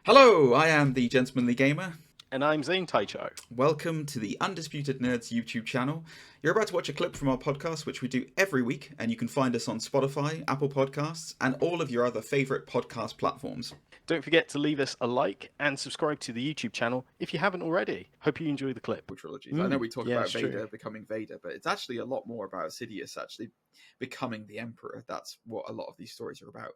Hello, I am the Gentlemanly Gamer. And I'm Zane Taicho. Welcome to the Undisputed Nerds YouTube channel. You're about to watch a clip from our podcast, which we do every week, and you can find us on Spotify, Apple Podcasts, and all of your other favourite podcast platforms. Don't forget to leave us a like and subscribe to the YouTube channel if you haven't already. Hope you enjoy the clip. Trilogies. I know we talk about Vader true. becoming Vader, but it's actually a lot more about Sidious actually becoming the Emperor. That's what a lot of these stories are about.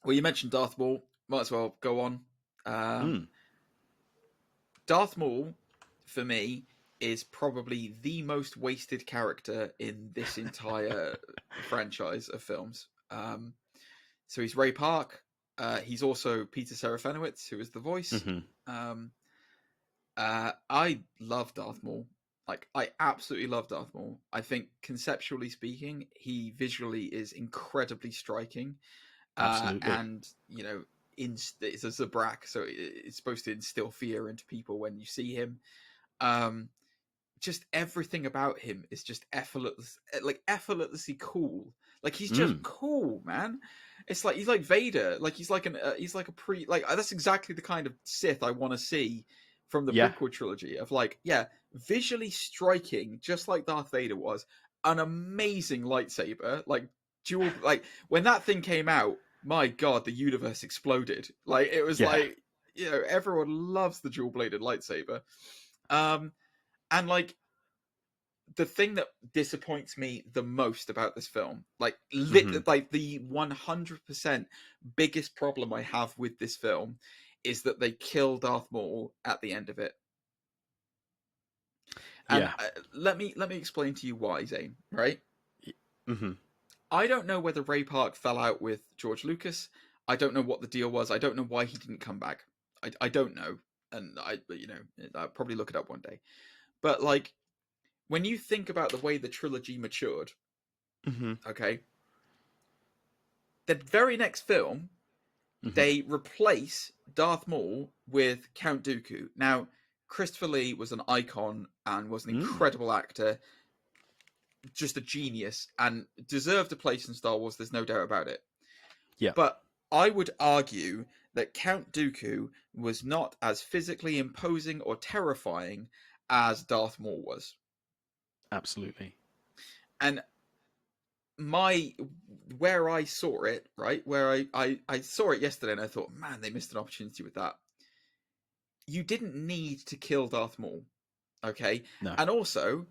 Well, you mentioned Darth Maul. Might as well go on. Darth Maul, for me, is probably the most wasted character in this entire franchise of films. So he's Ray Park. He's also Peter Serafinowicz, who is the voice. I love Darth Maul. Like, I absolutely love Darth Maul. I think, conceptually speaking, he visually is incredibly striking. And, you know, it's a Zabrak, so it's supposed to instill fear into people when you see him. Just everything about him is just effortlessly cool. Like, he's just cool, man. It's like he's like Vader. Like he's like that's exactly the kind of Sith I want to see from the prequel trilogy. Of visually striking, just like Darth Vader was, an amazing lightsaber. Like dual, like when that thing came out. My God, the universe exploded. Like it was like, you know, everyone loves the dual-bladed lightsaber. And like the thing that disappoints me the most about this film, like like the 100% biggest problem I have with this film is that they kill Darth Maul at the end of it. And let me explain to you why, Zane, right? I don't know whether Ray Park fell out with George Lucas. I don't know what the deal was. I don't know why he didn't come back. I don't know. And I'll probably look it up one day. But like, when you think about the way the trilogy matured, okay, the very next film, they replace Darth Maul with Count Dooku. Now, Christopher Lee was an icon and was an incredible actor. Just a genius and deserved a place in Star Wars. There's no doubt about it. Yeah. But I would argue that Count Dooku was not as physically imposing or terrifying as Darth Maul was. Absolutely. And where I saw it, right, where I saw it yesterday and I thought, man, they missed an opportunity with that. You didn't need to kill Darth Maul. Okay? No. And also,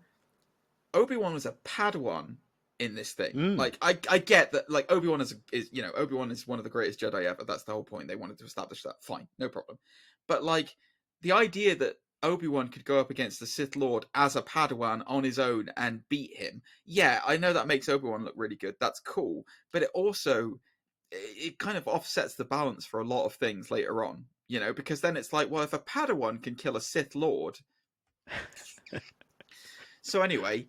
Obi-Wan was a Padawan in this thing. Like, I get that, like, Obi-Wan is Obi-Wan is one of the greatest Jedi ever. That's the whole point. They wanted to establish that. Fine, no problem. But, like, the idea that Obi-Wan could go up against the Sith Lord as a Padawan on his own and beat him. Yeah, I know that makes Obi-Wan look really good. That's cool. But it also, it kind of offsets the balance for a lot of things later on. You know, because then it's like, well, if a Padawan can kill a Sith Lord... So anyway...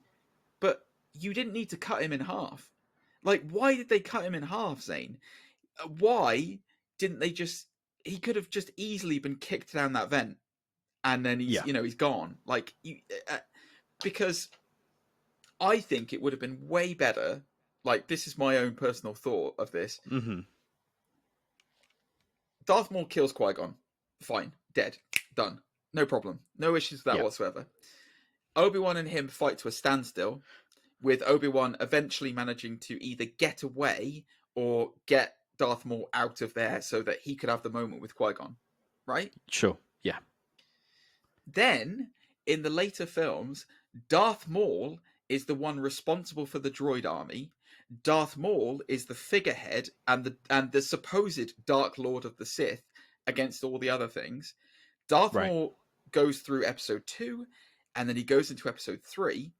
But you didn't need to cut him in half. Like, why did they cut him in half, Zane? Why didn't they just... He could have just easily been kicked down that vent. And then he's gone. Like, because I think it would have been way better. Like, this is my own personal thought of this. Darth Maul kills Qui-Gon. Fine. Dead. Done. No problem. No issues with that whatsoever. Obi-Wan and him fight to a standstill, with Obi-Wan eventually managing to either get away or get Darth Maul out of there so that he could have the moment with Qui-Gon. Right? Sure, yeah. Then, in the later films, Darth Maul is the one responsible for the droid army. Darth Maul is the figurehead and the supposed Dark Lord of the Sith against all the other things. Darth Maul goes through episode 2, and then he goes into episode 3,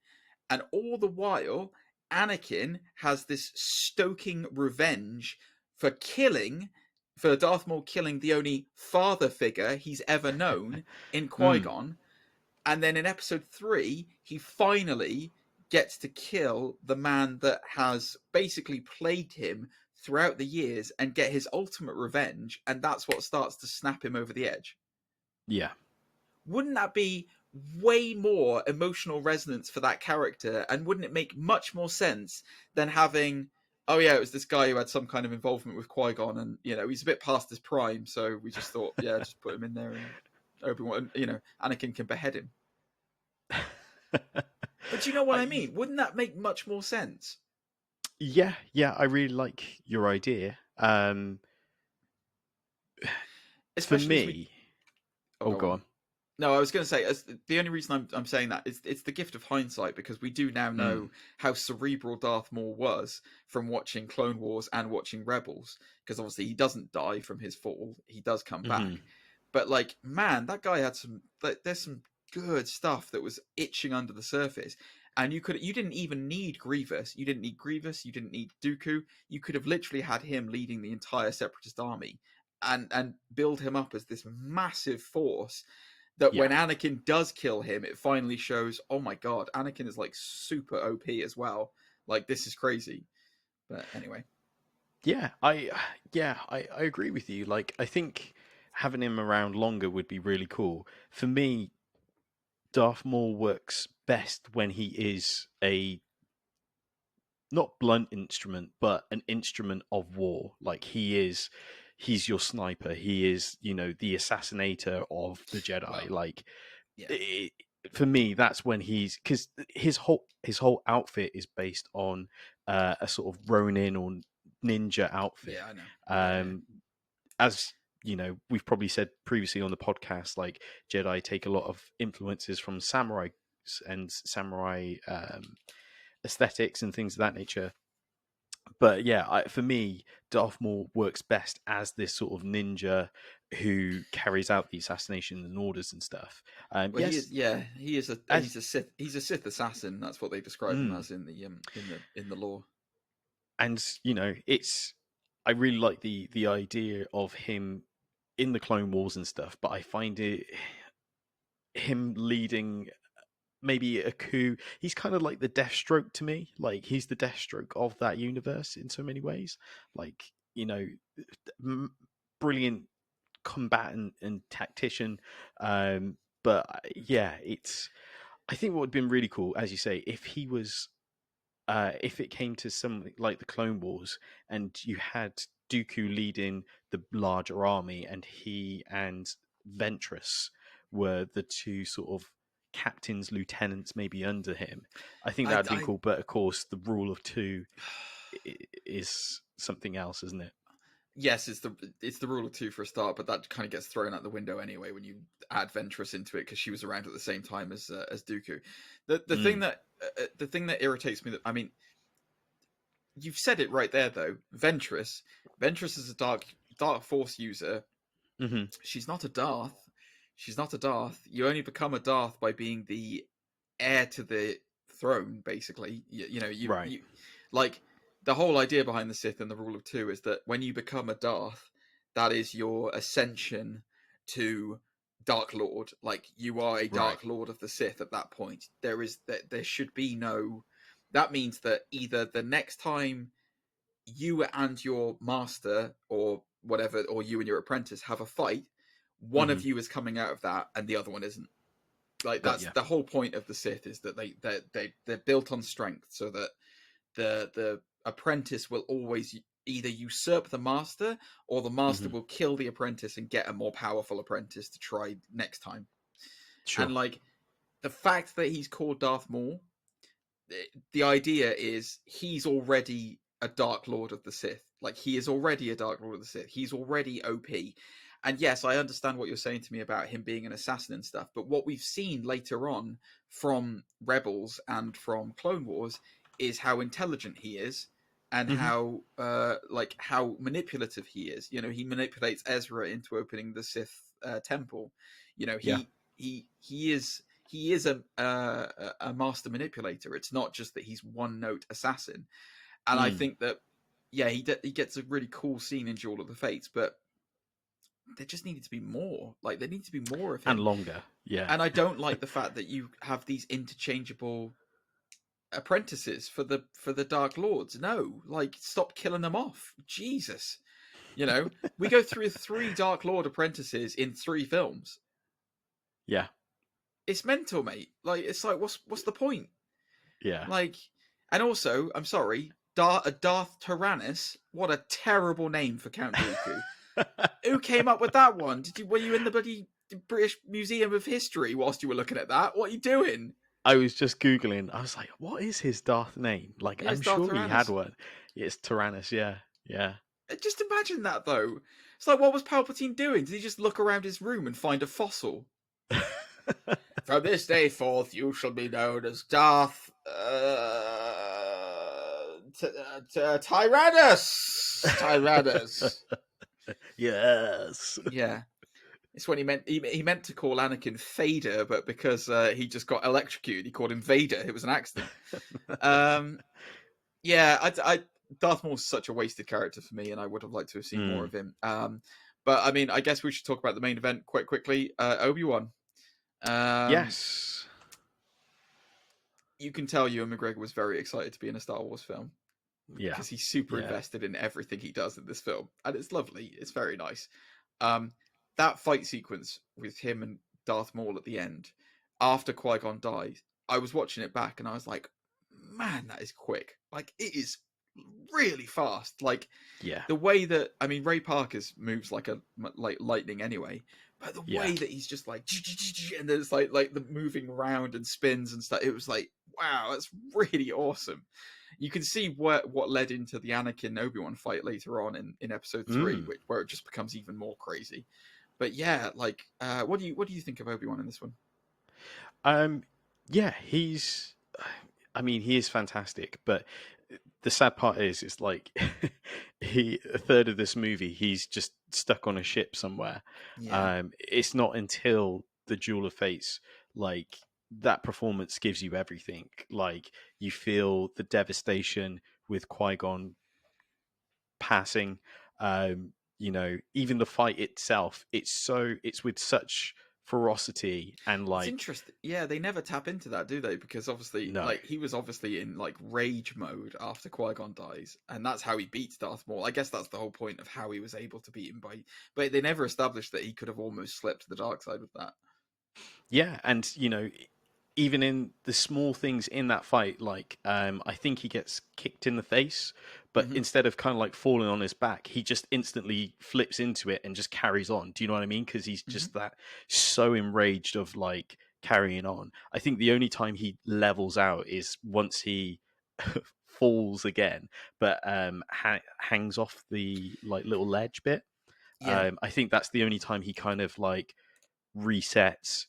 and all the while, Anakin has this stoking revenge for Darth Maul killing the only father figure he's ever known in Qui-Gon. And then in episode 3, he finally gets to kill the man that has basically plagued him throughout the years and get his ultimate revenge, and that's what starts to snap him over the edge. Yeah. Wouldn't that be way more emotional resonance for that character, and wouldn't it make much more sense than having oh yeah, it was this guy who had some kind of involvement with Qui-Gon, and he's a bit past his prime, so we just thought, yeah, just put him in there, and Obi-Wan, Anakin can behead him. But you know what I mean? Wouldn't that make much more sense? Yeah, I really like your idea. For me, go on. No, I was going to say, the only reason I'm saying that is it's the gift of hindsight, because we do now know how cerebral Darth Maul was from watching Clone Wars and watching Rebels, because obviously he doesn't die from his fall, he does come back. But like, man, that guy had there's some good stuff that was itching under the surface, and you didn't even need Grievous, you didn't need Dooku, you could have literally had him leading the entire Separatist army and build him up as this massive force. That when Anakin does kill him, it finally shows, oh my god, Anakin is like super OP as well. Like, this is crazy. But anyway. Yeah, I agree with you. Like, I think having him around longer would be really cool. For me, Darth Maul works best when he is a not blunt instrument, but an instrument of war. Like, he's your sniper. He is, the assassinator of the Jedi. Well, for me, that's when because his whole outfit is based on a sort of Ronin or ninja outfit. Yeah, I know. As we've probably said previously on the podcast, like, Jedi take a lot of influences from samurai and samurai aesthetics and things of that nature. But yeah, for me, Darth Maul works best as this sort of ninja who carries out the assassinations and orders and stuff. Well, yes, he's a Sith assassin. That's what they describe him as in the lore. And I really like the idea of him in the Clone Wars and stuff. But I find him leading maybe a coup. He's kind of like the Deathstroke to me. Like, he's the Deathstroke of that universe in so many ways. Like, brilliant combatant and tactician. But yeah, I think what would have been really cool, as you say, if he was, if it came to something like the Clone Wars and you had Dooku leading the larger army and he and Ventress were the two sort of captains, lieutenants maybe under him. I think that'd be cool. But of course, the rule of two is something else, isn't it? Yes, it's the rule of two for a start, but that kind of gets thrown out the window anyway when you add Ventress into it, because she was around at the same time as Dooku. The thing that irritates me, I mean, you've said it right there though. Ventress is a dark force user. Mm-hmm. She's not a Darth. You only become a Darth by being the heir to the throne, basically. You like, the whole idea behind the Sith and the rule of two is that when you become a Darth, that is your ascension to Dark Lord. Like, you are a Dark Lord of the Sith at that point. There should be no. That means that either the next time you and your master or whatever, or you and your apprentice have a fight, one of you is coming out of that and the other one isn't. Like, that's the whole point of the Sith, is that they're built on strength, so that the apprentice will always either usurp the master, or the master will kill the apprentice and get a more powerful apprentice to try next time. Sure. And like, the fact that he's called Darth Maul, the idea is he's already a Dark Lord of the Sith. Like, he is already a Dark Lord of the Sith. He's already OP. And yes, I understand what you're saying to me about him being an assassin and stuff, but what we've seen later on from Rebels and from Clone Wars is how intelligent he is, and how manipulative he is. He manipulates Ezra into opening the Sith temple. He is a master manipulator. It's not just that he's one note assassin. And I think that he gets a really cool scene in Duel of the Fates, but there just needed to be more. Like, there needs to be more of him. And longer, yeah. And I don't like the fact that you have these interchangeable apprentices for the Dark Lords. No, like, stop killing them off. Jesus. We go through 3 Dark Lord apprentices in 3 films. Yeah. It's mental, mate. Like, it's like, what's the point? Yeah. Like, and also, I'm sorry, Darth Tyrannus. What a terrible name for Count Dooku. Who came up with that one? Were you in the bloody British Museum of History whilst you were looking at that? What are you doing? I was just Googling. I was like, what is his Darth name? Like, Yeah, I'm sure he had one. It's Tyrannus, yeah. Just imagine that, though. It's like, what was Palpatine doing? Did he just look around his room and find a fossil? From this day forth, you shall be known as Darth Tyrannus. Tyrannus. Yes. Yeah. It's when he meant to call Anakin Fader, but because he just got electrocuted, he called him Vader. It was an accident. Yeah, Darth Maul's such a wasted character for me, and I would have liked to have seen more of him. But I mean, I guess we should talk about the main event quite quickly. Obi-Wan. Yes. You can tell Ewan McGregor was very excited to be in a Star Wars film. Yeah. Because he's super invested in everything he does in this film. And it's lovely. It's very nice. That fight sequence with him and Darth Maul at the end, after Qui-Gon dies, I was watching it back and I was like, man, that is quick. Like, it is really fast. Like, the way that, I mean, Ray Parker's moves like lightning anyway, but the way that he's just like, and there's like the moving around and spins and stuff, it was like, wow, that's really awesome. You can see what led into the Anakin Obi-Wan fight later on in episode 3, where it just becomes even more crazy. But yeah, like, what do you think of Obi-Wan in this one? Yeah, he is fantastic, but the sad part is, it's like a third of this movie, he's just stuck on a ship somewhere. Yeah. It's not until the Duel of Fates, like, that performance gives you everything. Like, you feel the devastation with Qui-Gon passing. You know, even the fight itself, it's with such ferocity and like, it's interesting. Yeah, they never tap into that, do they? Because obviously, like, he was obviously in like rage mode after Qui-Gon dies, and that's how he beats Darth Maul. I guess that's the whole point of how he was able to beat him but they never established that he could have almost slipped to the dark side with that. Yeah, and you know, even in the small things in that fight, like I think he gets kicked in the face, but instead of kind of like falling on his back, he just instantly flips into it and just carries on. Do you know what I mean? Because he's just that so enraged of like carrying on. I think the only time he levels out is once he falls again, but hangs off the like little ledge bit. Yeah. I think that's the only time he kind of like resets.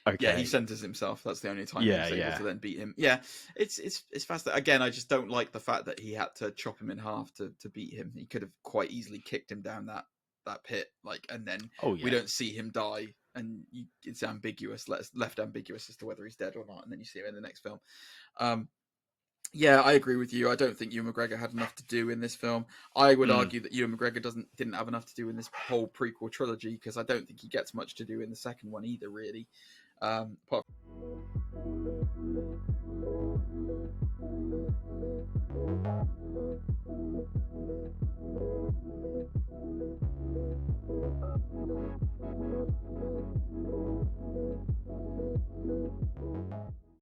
Okay. Yeah, he centers himself. That's the only time he's able to then beat him. Yeah, it's fascinating. Again, I just don't like the fact that he had to chop him in half to beat him. He could have quite easily kicked him down that pit, like, and then we don't see him die, and it's ambiguous, left ambiguous as to whether he's dead or not, and then you see him in the next film. Yeah, I agree with you. I don't think Ewan McGregor had enough to do in this film. I would argue that Ewan McGregor didn't have enough to do in this whole prequel trilogy, because I don't think he gets much to do in the second one either, really.